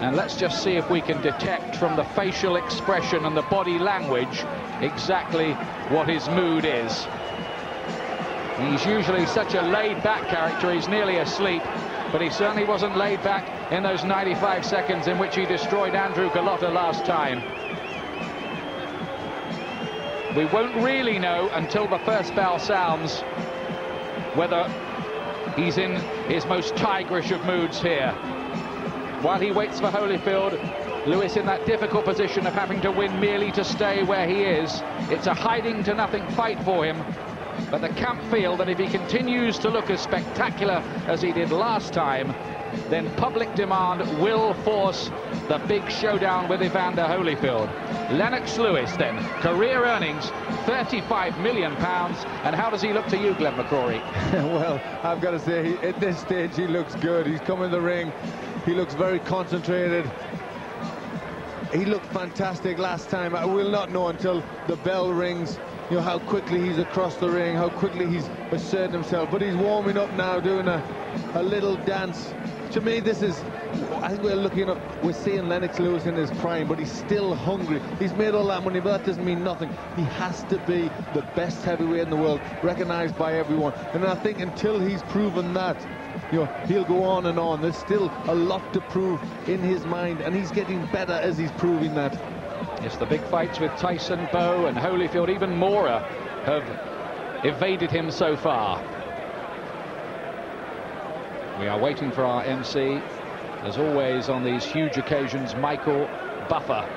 And let's just see if we can detect from the facial expression and the body language exactly what his mood is. He's usually such a laid-back character, he's nearly asleep, but he certainly wasn't laid back in those 95 seconds in which he destroyed Andrew Gallotta last time. We won't really know until the first bell sounds whether he's in his most tigerish of moods here. While he waits for Holyfield, Lewis in that difficult position of having to win merely to stay where he is. It's a hiding to nothing fight for him, but the camp feel that if he continues to look as spectacular as he did last time, then public demand will force the big showdown with Evander Holyfield. Lennox Lewis then, career earnings £35 million, and how does he look to you, Glenn McCrory? Well, I've got to say, at this stage he looks good. He's come in the ring, he looks very concentrated. He looked fantastic last time. I will not know until the bell rings, you know, how quickly he's across the ring, how quickly he's asserted himself. But he's warming up now, doing a little dance. To me, this is, I think we're seeing Lennox Lewis in his prime, but he's still hungry. He's made all that money, but that doesn't mean nothing. He has to be the best heavyweight in the world, recognized by everyone. And I think until he's proven that, you know, he'll go on and on. There's still a lot to prove in his mind, and he's getting better as he's proving that. Yes, the big fights with Tyson, Bowe and Holyfield, even Mora, have evaded him so far. We are waiting for our MC, as always on these huge occasions, Michael Buffer.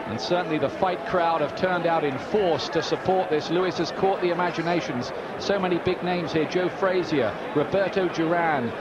And certainly the fight crowd have turned out in force to support this. Lewis has caught the imaginations. So many big names here: Joe Frazier, Roberto Duran.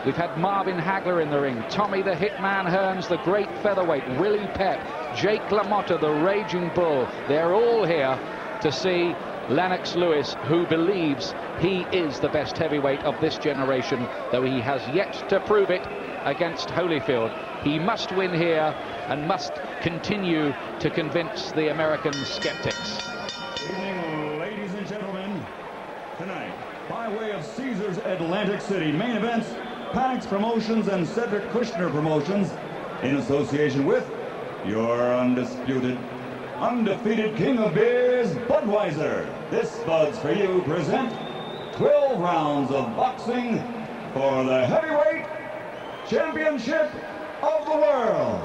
We've had Marvin Hagler in the ring, Tommy the Hitman Hearns, the great featherweight, Willie Pep, Jake LaMotta, the Raging Bull. They're all here to see Lennox Lewis, who believes he is the best heavyweight of this generation, though he has yet to prove it against Holyfield. He must win here and must continue to convince the American skeptics. Good evening, ladies and gentlemen. Tonight, by way of Caesars Atlantic City, main events, Pax Promotions and Cedric Kushner Promotions, in association with your undisputed, undefeated king of beers, Budweiser. This Buds for You present 12 rounds of boxing for the heavyweight championship of the world.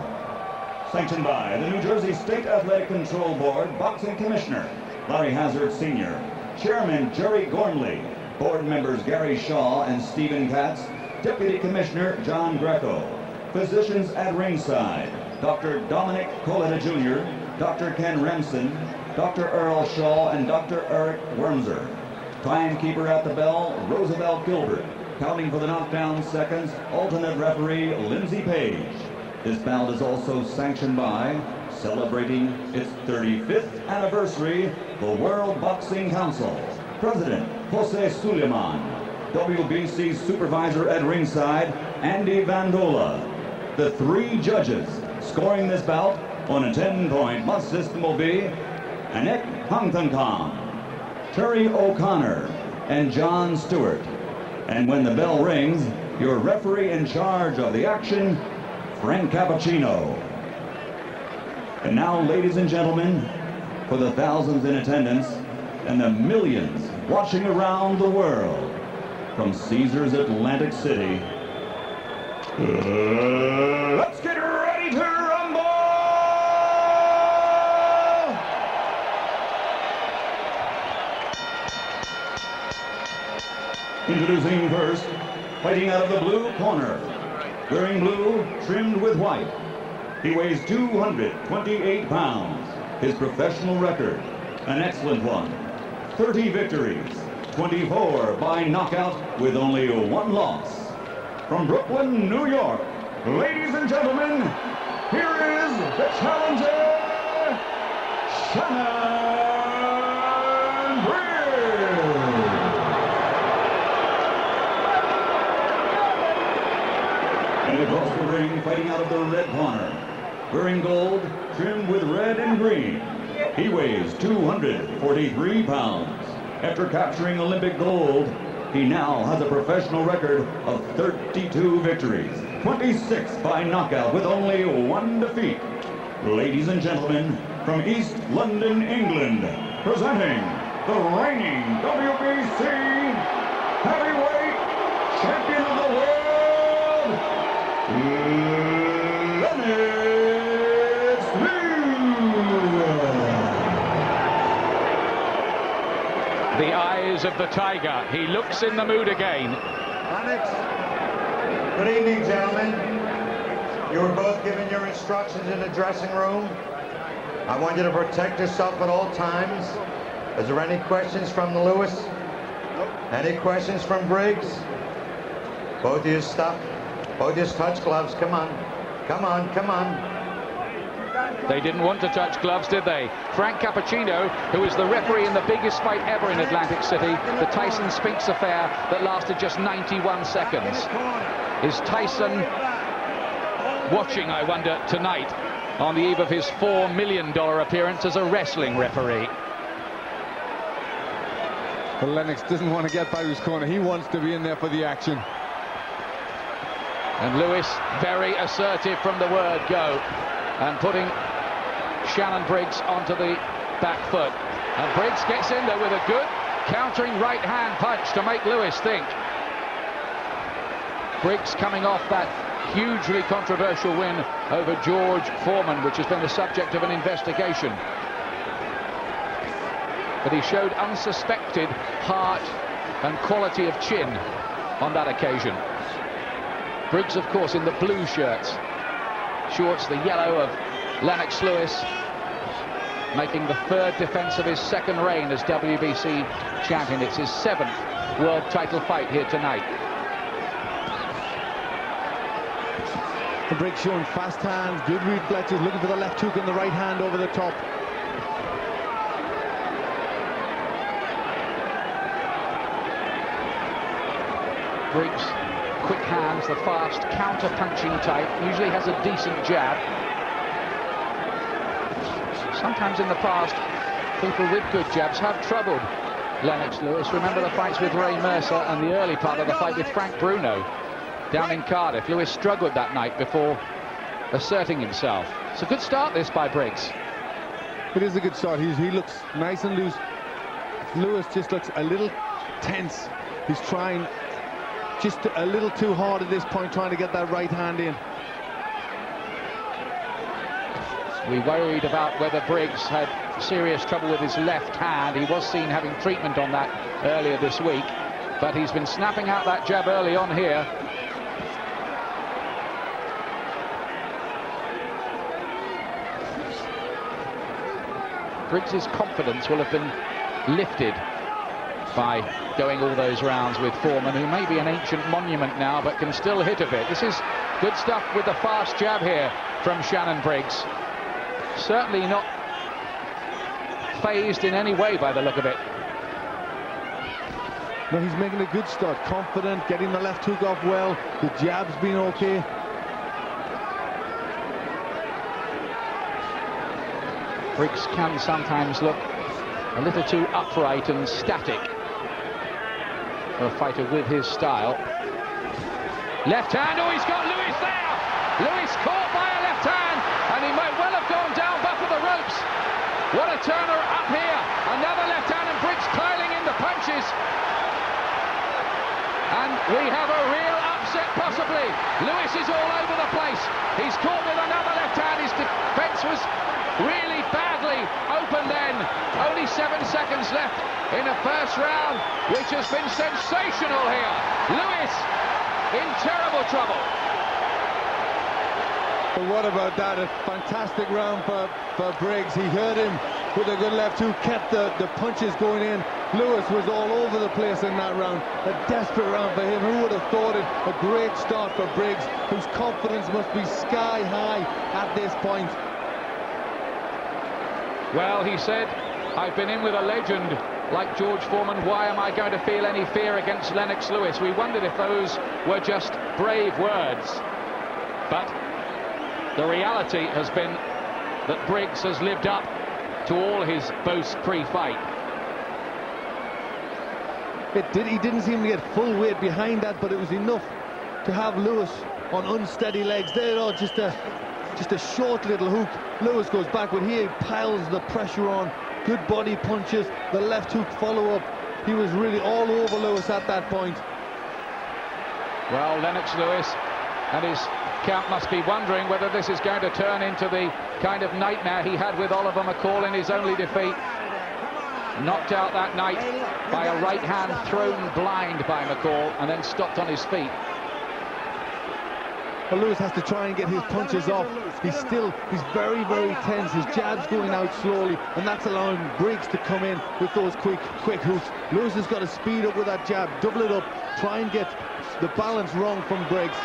Sanctioned by the New Jersey State Athletic Control Board Boxing Commissioner Larry Hazard Sr., Chairman Jerry Gormley, board members Gary Shaw and Stephen Katz, Deputy Commissioner John Greco, physicians at ringside, Dr. Dominic Coletta Jr., Dr. Ken Remsen, Dr. Earl Shaw, and Dr. Eric Wormser. Timekeeper at the bell, Roosevelt Gilbert. Counting for the knockdown seconds, alternate referee Lindsey Page. This bout is also sanctioned by, celebrating its 35th anniversary, the World Boxing Council. President Jose Suleiman, WBC supervisor at ringside, Andy Vandola. The three judges scoring this bout on a 10-point must system will be Anik Hangtankam, Terry O'Connor, and John Stewart. And when the bell rings, your referee in charge of the action, Frank Cappuccino. And now, ladies and gentlemen, for the thousands in attendance and the millions watching around the world from Caesars Atlantic City, let's get ready to rumble! Introducing first, fighting out of the blue corner, wearing blue trimmed with white. He weighs 228 pounds. His professional record, an excellent one. 30 victories, 24 by knockout with only one loss. From Brooklyn, New York, ladies and gentlemen, here is the challenger, Shannon Briggs. And across the ring, fighting out of the red corner, wearing gold, trimmed with red and green. He weighs 243 pounds. After capturing Olympic gold, he now has a professional record of 32 victories, 26 by knockout with only 1 defeat. Ladies and gentlemen, from East London, England, presenting the reigning WBC heavyweight champion of the world, Lennox. The eyes of the tiger. He looks in the mood again. Lennox, good evening, gentlemen. You were both given your instructions in the dressing room. I want you to protect yourself at all times. Is there any questions from the Lewis? Nope. Any questions from Briggs? Both of you stop. Both of you touch gloves. Come on. Come on, come on. They didn't want to touch gloves, did they? Frank Cappuccino, who is the referee in the biggest fight ever in Atlantic City, the Tyson Spinks affair that lasted just 91 seconds. Is Tyson watching, I wonder, tonight on the eve of his $4 million appearance as a wrestling referee? But Lennox doesn't want to get by his corner. He wants to be in there for the action. And Lewis very assertive from the word go, and putting Shannon Briggs onto the back foot. And Briggs gets in there with a good countering right hand punch to make Lewis think. Briggs coming off that hugely controversial win over George Foreman, which has been the subject of an investigation. But he showed unsuspected heart and quality of chin on that occasion. Briggs, of course, in the blue shorts, the yellow of Lennox Lewis, making the 3rd defense of his 2nd reign as WBC champion. It's his 7th world title fight here tonight. The Briggs showing fast hands, good reflexes, looking for the left hook and the right hand over the top. Briggs, quick hands, the fast counter-punching type, usually has a decent jab. Sometimes in the past, people with good jabs have troubled Lennox Lewis. Remember the fights with Ray Mercer and the early part of the fight with Frank Bruno down in Cardiff. Lewis struggled that night before asserting himself. It's a good start, this, by Briggs. It is a good start. He looks nice and loose. Lewis just looks a little tense. He's trying just a little too hard at this point, trying to get that right hand in. We worried about whether Briggs had serious trouble with his left hand. He was seen having treatment on that earlier this week, but he's been snapping out that jab early on here. Briggs's confidence will have been lifted by going all those rounds with Foreman, who may be an ancient monument now, but can still hit a bit. This is good stuff with the fast jab here from Shannon Briggs. Certainly not phased in any way by the look of it. No, he's making a good start, confident, getting the left hook off well. The jab's been okay. Briggs can sometimes look a little too upright and static for a fighter with his style. Left hand, oh, he's got Lewis there! Lewis caught by a left hand, and he might well have gone down back of the ropes. What a turner up here! Another left hand, and Briggs piling in the punches. And we have a real upset, possibly. Lewis is all over the place. He's caught with another left hand. His defense was really badly open then. Only 7 seconds left in the first round, which has been sensational here. Lewis in terrible trouble. But what about that? A fantastic round for Briggs. He hurt him with a good left hook, kept the punches going in. Lewis was all over the place in that round. A desperate round for him. Who would have thought it? A great start for Briggs, whose confidence must be sky high at this point. Well, he said, I've been in with a legend like George Foreman. Why am I going to feel any fear against Lennox Lewis? We wondered if those were just brave words. But the reality has been that Briggs has lived up to all his boasts pre-fight. He didn't seem to get full weight behind that, but it was enough to have Lewis on unsteady legs. There, oh, just a short little hook. Lewis goes backward. He piles the pressure on. Good body punches. The left hook follow-up. He was really all over Lewis at that point. Well, Lennox Lewis and his camp must be wondering whether this is going to turn into the kind of nightmare he had with Oliver McCall in his only defeat. Knocked out that night by a right hand thrown blind by McCall and then stopped on his feet. Well, Lewis has to try and get his punches off. He's very, very tense. His jab's going out slowly, and that's allowing Briggs to come in with those quick hooks. Lewis has got to speed up with that jab, double it up, try and get the balance wrong from Briggs.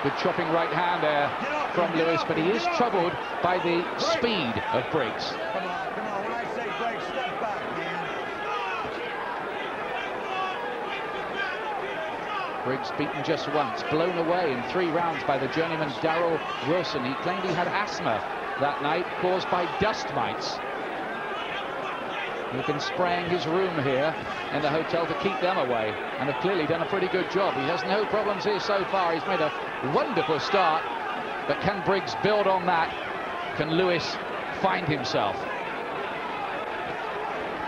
Good chopping right hand there from Lewis, but he is troubled by the speed of Briggs. Come on, when I say break, step back, man. Briggs beaten just once, blown away in 3 rounds by the journeyman Darryl Wilson. He claimed he had asthma that night caused by dust mites. He's been spraying his room here in the hotel to keep them away, and have clearly done a pretty good job. He has no problems here so far. He's made a wonderful start, but can Briggs build on that? Can Lewis find himself?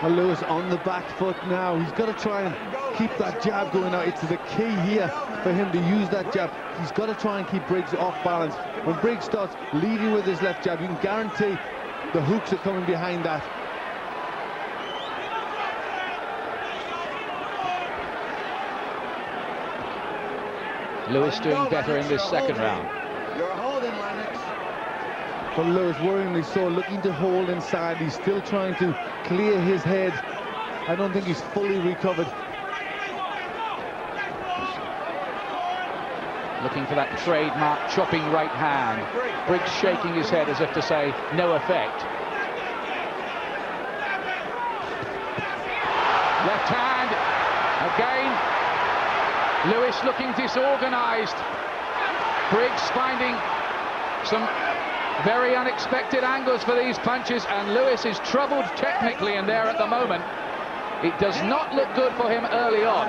Well, Lewis on the back foot now. He's got to try and keep that jab going out. It's the key here for him to use that jab. He's got to try and keep Briggs off balance. When Briggs starts leading with his left jab, you can guarantee the hooks are coming behind that. Lewis doing better in this second round. You're holding, Lennox. But Lewis worryingly so, looking to hold inside. He's still trying to clear his head. I don't think he's fully recovered. Looking for that trademark chopping right hand. Briggs shaking his head as if to say no effect. Left hand again. Lewis looking disorganized. Briggs finding some very unexpected angles for these punches, and Lewis is troubled technically in there at the moment. It does not look good for him early on.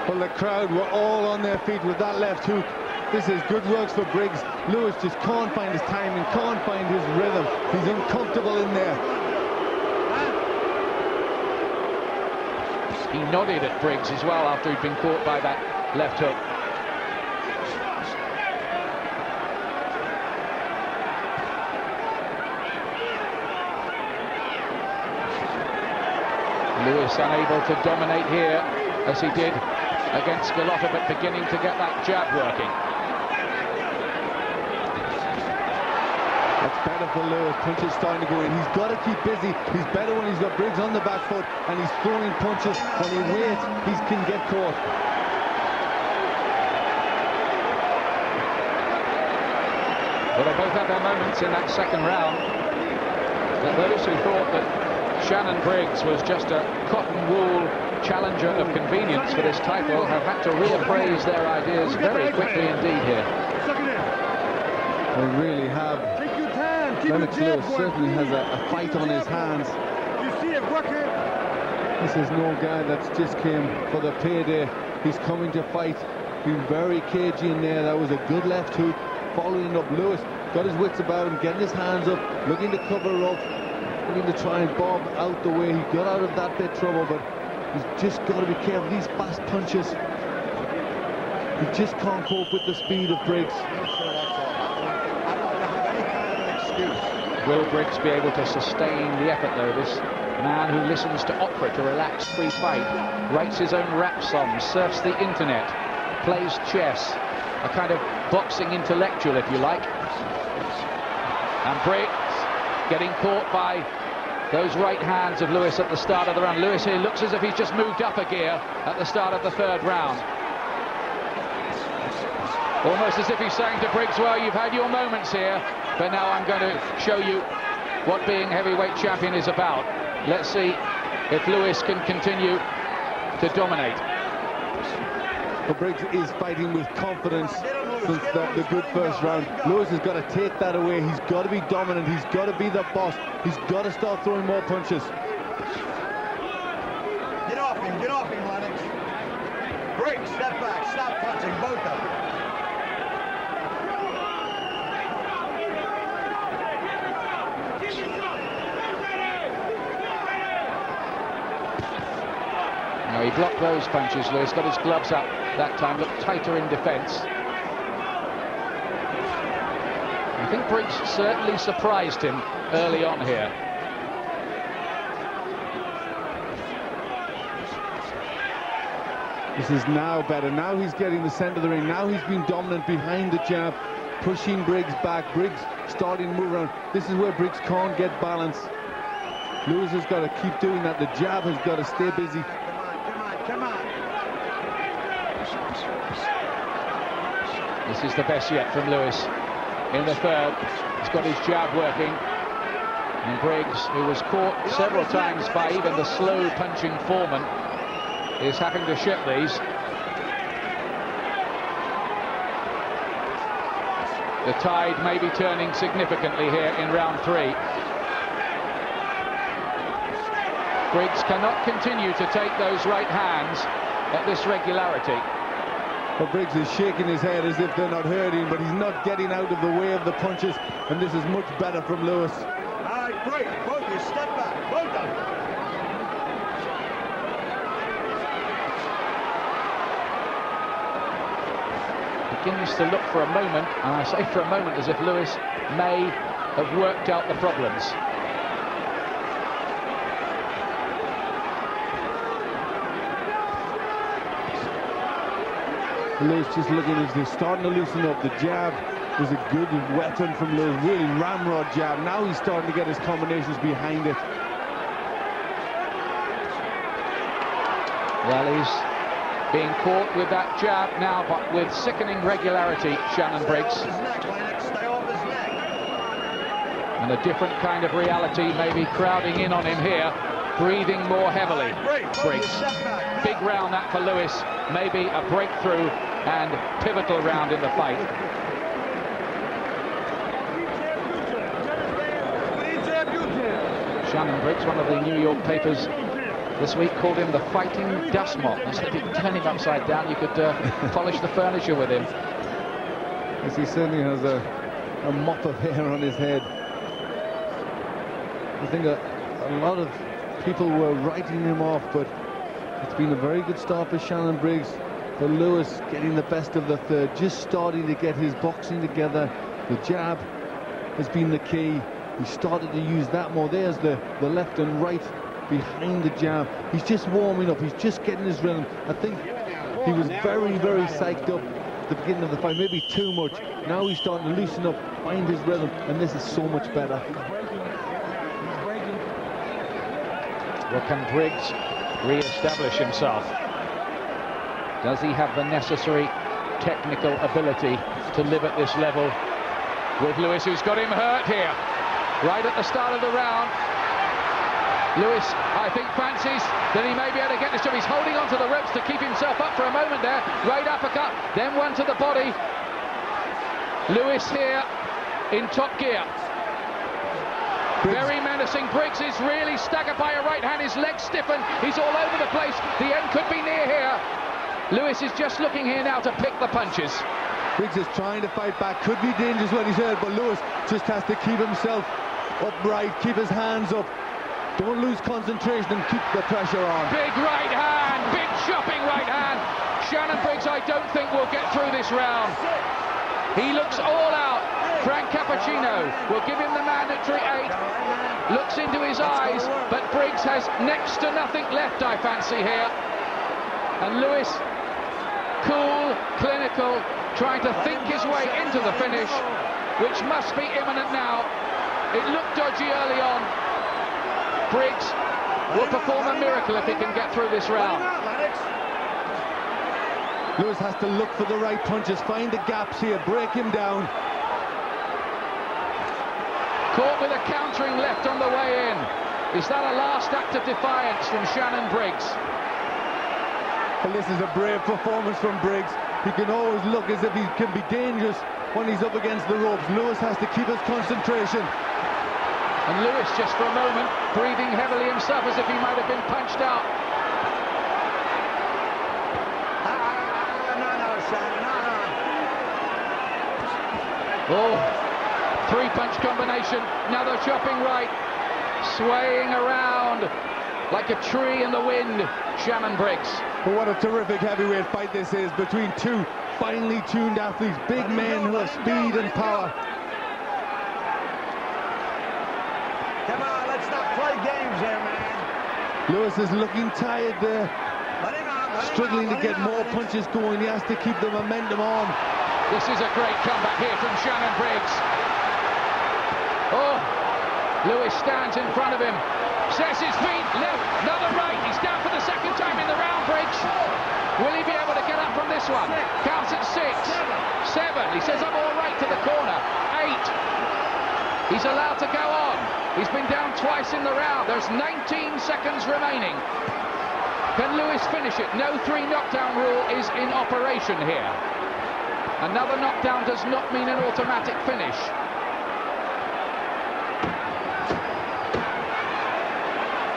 Well, the crowd were all on their feet with that left hook. This is good works for Briggs. Lewis just can't find his timing, can't find his rhythm. He's uncomfortable in there. He nodded at Briggs as well after he'd been caught by that left hook. Lewis unable to dominate here as he did against Galota, but beginning to get that jab working. That's better for Lewis. Punches starting to go in. He's got to keep busy. He's better when he's got Briggs on the back foot and he's throwing punches. When he waits, he can get caught. Well, they both had their moments in that second round. But those who thought that Shannon Briggs was just a cotton wool challenger of convenience for this title have had to reappraise their ideas very quickly indeed here. They really have. Lennox Lewis certainly has a fight on his hands. You see it working. This is no guy that's just came for the payday. He's coming to fight. Being very cagey in there. That was a good left hook. Following up, Lewis got his wits about him, getting his hands up, looking to cover up, looking to try and bob out the way. He got out of that bit of trouble, but he's just got to be careful. These fast punches, he just can't cope with the speed of Briggs. Will Briggs be able to sustain the effort, though? This man who listens to opera to relax pre-fight, writes his own rap songs, surfs the internet, plays chess, a kind of boxing intellectual, if you like. And Briggs getting caught by those right hands of Lewis at the start of the round. Lewis here looks as if he's just moved up a gear at the start of the third round. Almost as if he's saying to Briggs, well, you've had your moments here, but now I'm going to show you what being heavyweight champion is about. Let's see if Lewis can continue to dominate. But Briggs is fighting with confidence since the good first round. Lewis has got to take that away. He's got to be dominant. He's got to be the boss. He's got to start throwing more punches. Get off him, Lennox. Briggs, step back, stop punching. Both blocked those punches, Lewis. Got his gloves up that time, looked tighter in defence. I think Briggs certainly surprised him early on here. This is now better. Now he's getting the centre of the ring. Now he's been dominant behind the jab, pushing Briggs back. Briggs starting to move around. This is where Briggs can't get balance. Lewis has got to keep doing that. The jab has got to stay busy. Come on. This is the best yet from Lewis in the third. He's got his jab working. And Briggs, who was caught several times by even the slow punching Foreman, is having to ship these. The tide may be turning significantly here in round 3. Briggs cannot continue to take those right hands at this regularity. Well, Briggs is shaking his head as if they're not hurting, but he's not getting out of the way of the punches, and this is much better from Lewis. All right, break. Both you step back. Both of them. Begins to look for a moment, and I say for a moment as if Lewis may have worked out the problems. Lewis just looking as they're starting to loosen up. The jab was a good weapon from Lewis, really ramrod jab. Now he's starting to get his combinations behind it. Well, he's being caught with that jab now, but with sickening regularity, Shannon Briggs. Stay off his neck. And a different kind of reality maybe crowding in on him here, breathing more heavily. Briggs. Big round that for Lewis, maybe a breakthrough and pivotal round in the fight. Shannon Briggs, one of the New York papers this week, called him the fighting dust mop. They said if you turn him upside down, you could polish the furniture with him. Yes, he certainly has a mop of hair on his head. I think a lot of people were writing him off, but it's been a very good start for Shannon Briggs. For Lewis getting the best of the third, just starting to get his boxing together. The jab has been the key. He started to use that more. There's the left and right behind the jab. He's just warming up. He's just getting his rhythm. I think he was very, very psyched up at the beginning of the fight, maybe too much. Now he's starting to loosen up, find his rhythm, and this is so much better. Well, can Briggs re-establish himself? Does he have the necessary technical ability to live at this level with Lewis, who's got him hurt here right at the start of the round? Lewis, I think, fancies that he may be able to get this job. He's holding onto the ropes to keep himself up for a moment there. Right uppercut, then one to the body. Lewis here in top gear. Very menacing. Briggs is really staggered by a right hand. His legs stiffen. He's all over the place. The end could be near here. Lewis is just looking here now to pick the punches. Briggs is trying to fight back. Could be dangerous when he's hurt, but Lewis just has to keep himself upright, keep his hands up. Don't lose concentration and keep the pressure on. Big right hand, big chopping right hand. Shannon Briggs, I don't think will get through this round. He looks all out. Frank Cappuccino will give him the mandatory 8. Looks into his eyes, but Briggs has next to nothing left, I fancy, here. And Lewis, cool, clinical, trying to think his way into the finish, which must be imminent now. It looked dodgy early on. Briggs will perform a miracle if he can get through this round. Lewis has to look for the right punches, find the gaps here, break him down. Caught with a countering left on the way in. Is that a last act of defiance from Shannon Briggs? Well, this is a brave performance from Briggs. He can always look as if he can be dangerous when he's up against the ropes. Lewis has to keep his concentration. And Lewis, just for a moment, breathing heavily himself as if he might have been punched out. Oh, three-punch combination, another chopping right, swaying around like a tree in the wind, Shannon Briggs. But what a terrific heavyweight fight this is between two finely tuned athletes, big men who have speed and power. Come on, let's not play games here, man. Lewis is looking tired there, struggling to get more punches going. He has to keep the momentum on. This is a great comeback here from Shannon Briggs. Oh, Lewis stands in front of him, sets his feet, left, another right. He's down for the second time in the round, Briggs. Will he be able to get up from this one? Counts at 6, 7. He says, I'm all right to the corner. 8. He's allowed to go on. He's been down twice in the round. There's 19 seconds remaining. Can Lewis finish it? No 3 knockdown rule is in operation here. Another knockdown does not mean an automatic finish.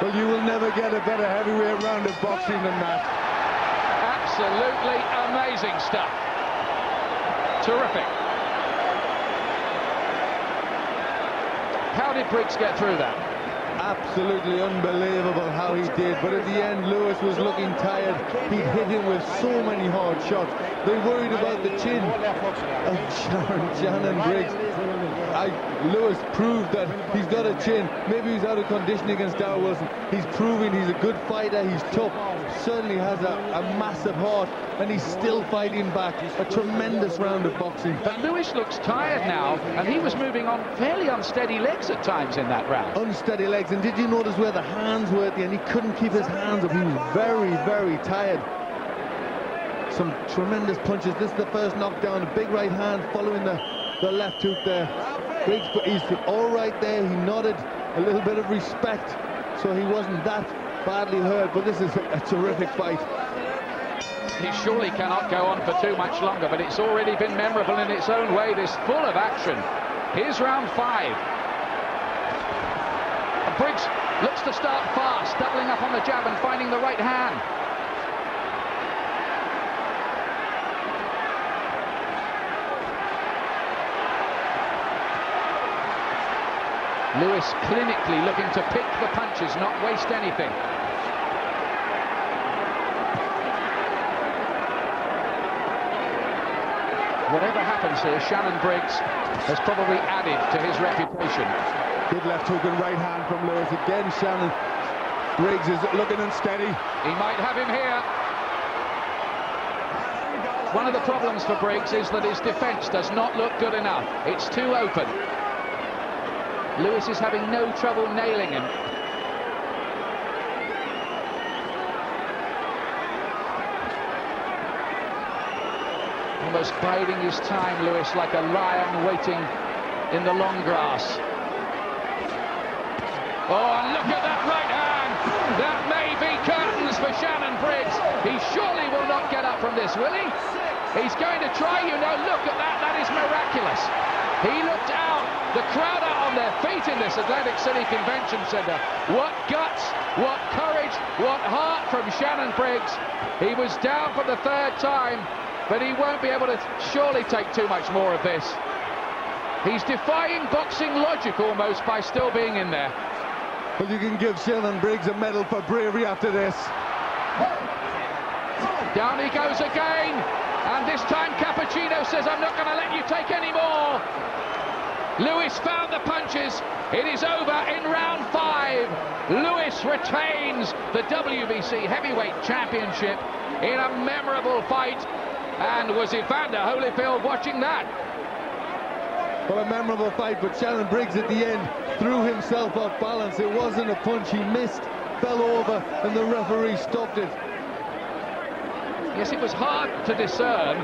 Well, you will never get a better heavyweight round of boxing than that. Absolutely amazing stuff. Terrific. How did Briggs get through that? Absolutely unbelievable how he did, but at the end Lewis was looking tired. He hit him with so many hard shots. They worried about the chin of Shannon Briggs. Lewis proved that he's got a chin. Maybe he's out of condition against Darryl Wilson. He's proving he's a good fighter. He's tough. Certainly has a massive heart, and he's still fighting back. A tremendous round of boxing. But Lewis looks tired now, and he was moving on fairly unsteady legs at times in that round. Unsteady legs, and did you notice where the hands were at the end? He couldn't keep his hands up. He was very, very tired. Some tremendous punches. This is the first knockdown. A big right hand following the left hook there. Briggs, he's all right there. He nodded, a little bit of respect, so he wasn't that badly hurt. But this is a terrific fight. He surely cannot go on for too much longer, but it's already been memorable in its own way. This full of action. Here's round 5. And Briggs looks to start fast, doubling up on the jab and finding the right hand. Lewis clinically looking to pick the punches, not waste anything. Whatever happens here, Shannon Briggs has probably added to his reputation. Good left hook and right hand from Lewis. Again, Shannon Briggs is looking unsteady. He might have him here. One of the problems for Briggs is that his defense does not look good enough. It's too open. Lewis is having no trouble nailing him. Almost biding his time, Lewis, like a lion waiting in the long grass. Oh, and look at that right hand! That may be curtains for Shannon Briggs. He surely will not get up from this, will he? He's going to try, you know. Look at that. That is miraculous. He looked out. The crowd are on their feet in this Atlantic City Convention Center. What guts, what courage, what heart from Shannon Briggs. He was down for the 3rd time, but he won't be able to surely take too much more of this. He's defying boxing logic almost by still being in there. Well, you can give Shannon Briggs a medal for bravery after this. Down he goes again, and this time Cappuccino says, I'm not going to let you take any more. Lewis found the punches. It is over in round 5. Lewis retains the WBC Heavyweight Championship in a memorable fight. And was Evander Holyfield watching that? Well, a memorable fight, but Shannon Briggs at the end threw himself off balance. It wasn't a punch. He missed, fell over, and the referee stopped it. Yes, it was hard to discern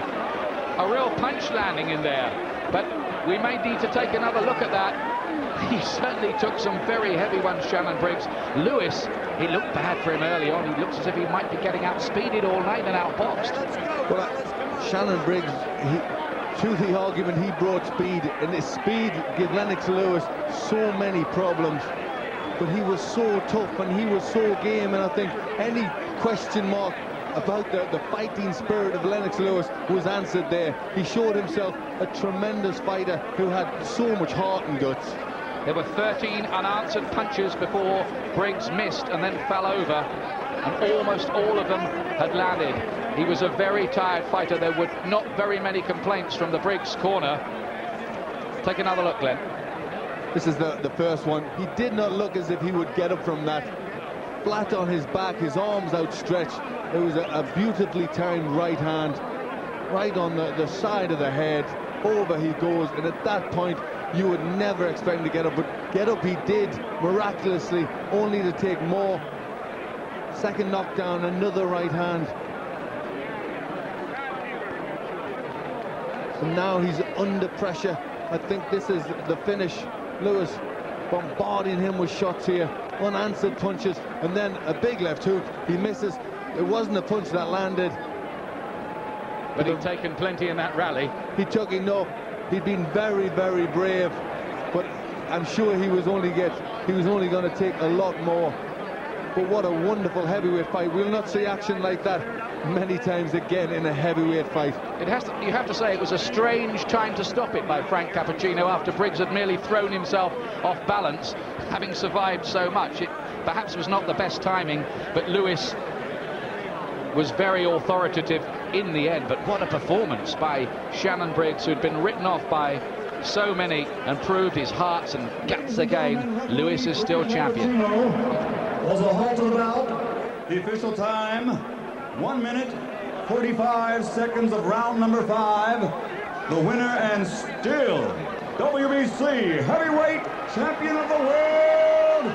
a real punch landing in there, but we may need to take another look at that. He certainly took some very heavy ones, Shannon Briggs. Lewis, he looked bad for him early on. He looks as if he might be getting outspeeded all night and outboxed. Well, Shannon Briggs, to the argument, he brought speed, and his speed gave Lennox Lewis so many problems. But he was so tough and he was so game, and I think any question mark about the fighting spirit of Lennox Lewis was answered there. He showed himself a tremendous fighter who had so much heart and guts. There were 13 unanswered punches before Briggs missed and then fell over, and almost all of them had landed. He was a very tired fighter. There were not very many complaints from the Briggs corner. Take another look, Glenn. This is the first one. He did not look as if he would get up from that. Flat on his back, his arms outstretched. It was a beautifully timed right hand, right on the side of the head. Over he goes, and at that point you would never expect him to get up, but get up he did miraculously, only to take more. Second knockdown, another right hand. And now he's under pressure. I think this is the finish. Lewis bombarding him with shots here, unanswered punches, and then a big left hook. He misses. It wasn't a punch that landed, but he'd taken plenty in that rally. He took enough. He'd been very, very brave, but I'm sure he was only going to take a lot more. But what a wonderful heavyweight fight. We'll not see action like that many times again in a heavyweight fight. You have to say it was a strange time to stop it by Frank Cappuccino after Briggs had merely thrown himself off balance, having survived so much. It perhaps was not the best timing, but Lewis was very authoritative in the end. But what a performance by Shannon Briggs, who'd been written off by so many and proved his hearts and guts again. Lewis is still champion. Was a halt of the bout. The official time, 1 minute, 45 seconds of round number 5. The winner and still WBC heavyweight champion of the world,